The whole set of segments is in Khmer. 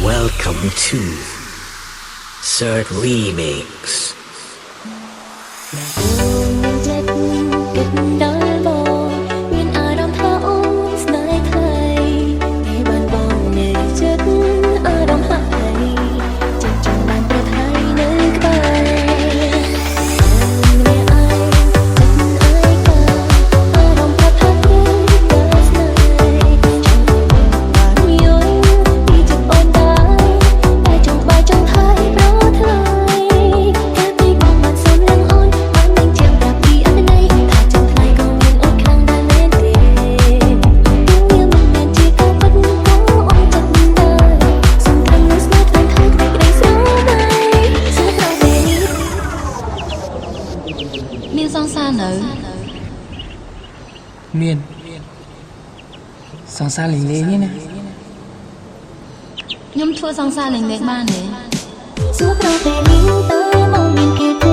Welcome to Cert Remix.មានសង្សារនៅមានសង្សារលេងនេះណាខ្ញុំធ្វើសង្សារលេងបានទេសួរប្រទេលីងទៅមកមានគេទេ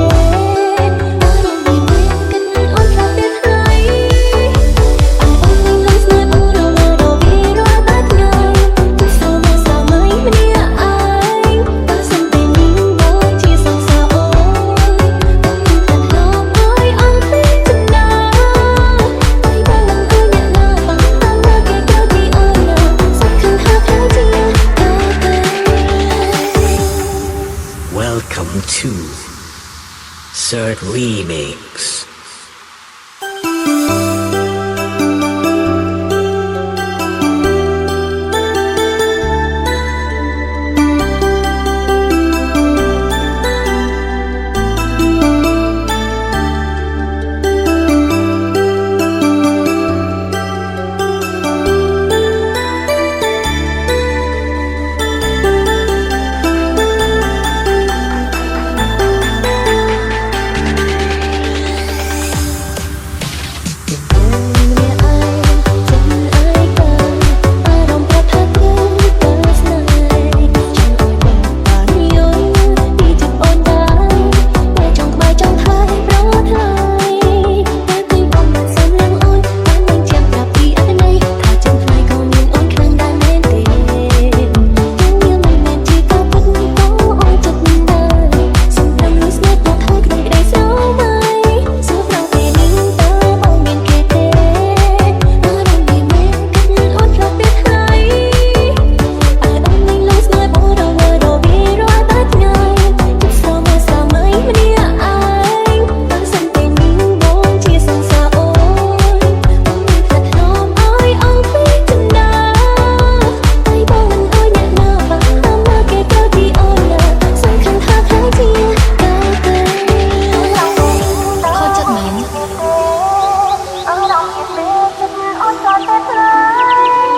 Welcome to Cert Remix.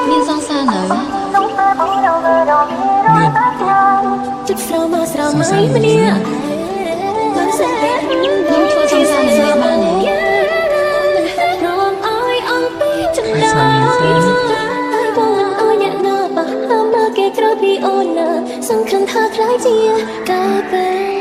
មានសង្សារនៅមានចិត្តស្រមោស្រមៃម្នាក់ខ្ញុំធ្វើសង្សារលេងបានទេសរំអើយអង្គពីចំណាយតែបងអើយអ្នកណាបះហាមមកគេក្រោយពីអូនណាសង្ឃឹមថាខ្លាយជាកាពេល